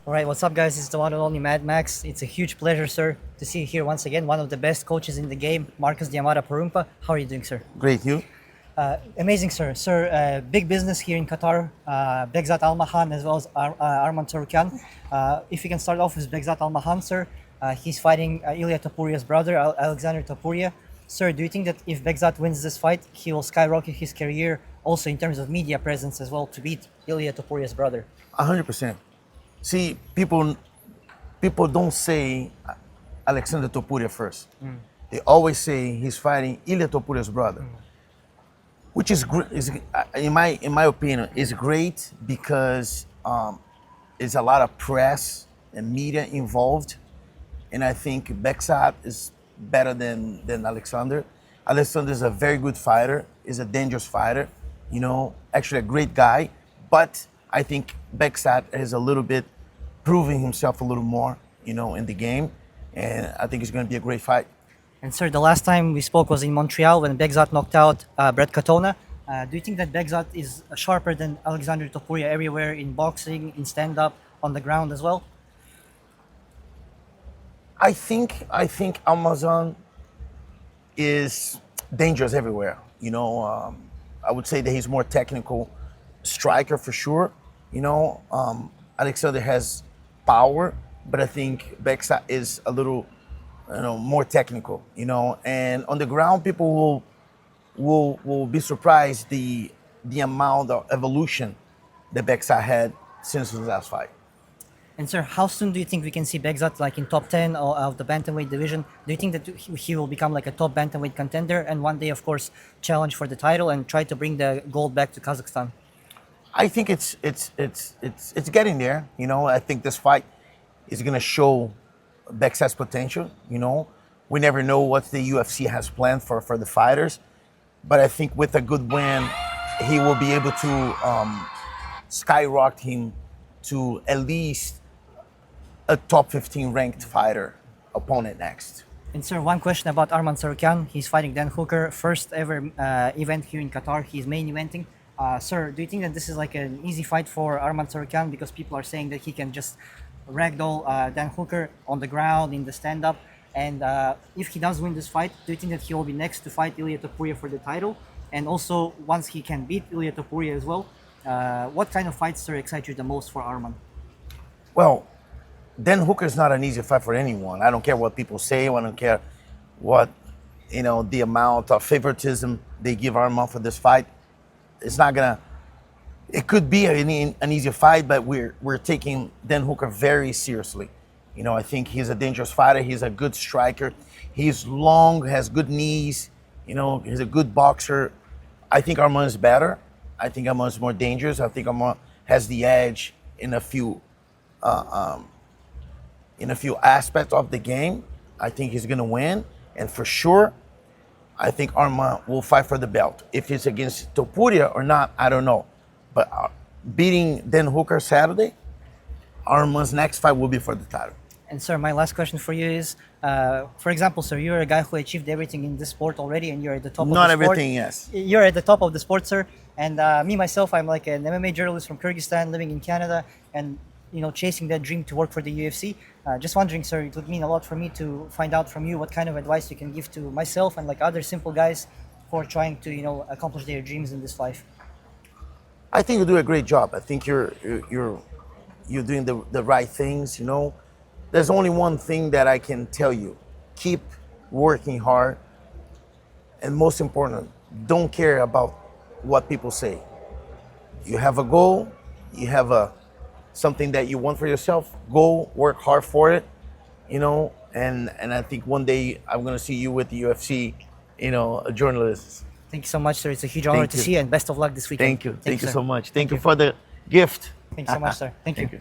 All right, what's up, guys? It's the one and only Mad Max. It's a huge pleasure, sir, to see you here once again. One of the best coaches in the game, Marcus Diamara Parrumpa. How are you doing, sir? Great, you? Amazing, sir. Sir, big business here in Qatar. Bekzat Almakhan as well as Arman Tsarukyan. If you can start off with Bekzat Almakhan, sir. He's fighting Ilia Topuria's brother, Alexander Topuria. Sir, do you think that if Bekzat wins this fight, he will skyrocket his career also in terms of media presence as well to beat Ilia Topuria's brother? 100%. See, people don't say Alexander Topuria first. They always say he's fighting Ilia Topuria's brother, which is in my opinion is great because there's a lot of press and media involved, and I think Bekzat is better than Alexander. Alexander is a very good fighter. Is a dangerous fighter. You know, actually a great guy, but I think Bekzat is a little bit proving himself a little more, you know, in the game, and I think it's going to be a great fight. And sir, the last time we spoke was in Montreal when Bekzat knocked out Brett Katona. Do you think that Bekzat is sharper than Alexander Topuria everywhere in boxing, in stand-up, on the ground as well? I think Amazon is dangerous everywhere. You know, I would say that he's more technical striker for sure. You know, Alexander has power, but I think Bekzat is a little, you know, more technical. You know, and on the ground, people will be surprised the amount of evolution that Bekzat had since his last fight. And sir, how soon do you think we can see Bekzat like in top 10 of the bantamweight division? Do you think that he will become like a top bantamweight contender and one day, of course, challenge for the title and try to bring the gold back to Kazakhstan? I think it's getting there. You know, I think this fight is going to show Bekzat's potential. You know, we never know what the UFC has planned for the fighters, but I think with a good win, he will be able to skyrocket him to at least a top 15 ranked fighter opponent next. And sir, one question about Arman Tsarukyan. He's fighting Dan Hooker, first ever event here in Qatar. He's main eventing. Sir, do you think that this is like an easy fight for Arman Tsarukyan because people are saying that he can just ragdoll Dan Hooker on the ground, in the stand-up? And if he does win this fight, do you think that he will be next to fight Ilia Topuria for the title? And also, once he can beat Ilia Topuria as well, what kind of fights, sir, excite you the most for Arman? Well, Dan Hooker is not an easy fight for anyone. I don't care what people say. I don't care what, you know, the amount of favoritism they give Arman for this fight. It's not gonna. It could be an easy fight, but we're taking Dan Hooker very seriously. You know, I think he's a dangerous fighter. He's a good striker. He's long, has good knees. You know, he's a good boxer. I think Arman is better. I think Arman is more dangerous. I think Arman has the edge in a few aspects of the game. I think he's gonna win, and for sure, I think Arman will fight for the belt. If it's against Topuria or not, I don't know. But beating Dan Hooker Saturday, Arman's next fight will be for the title. And sir, my last question for you is, for example, sir, you're a guy who achieved everything in this sport already, and you're at the top of the sport. Not everything, yes. You're at the top of the sport, sir. And me, myself, I'm like an MMA journalist from Kyrgyzstan, living in Canada, and you know, chasing that dream to work for the UFC. Just wondering, sir, it would mean a lot for me to find out from you what kind of advice you can give to myself and like other simple guys who are trying to, you know, accomplish their dreams in this life. I think you do a great job. I think you're doing the right things. You know, there's only one thing that I can tell you: keep working hard, and most important, don't care about what people say. You have a goal, you have something that you want for yourself. Go work hard for it. You know, and I think one day I'm gonna see you with the UFC. You know, a journalist. Thank you so much, sir. It's a huge honor to see you, and best of luck this weekend. Thank you. Thank you sir. so much. Thank you for the gift. Thank you so much, sir. Thank you.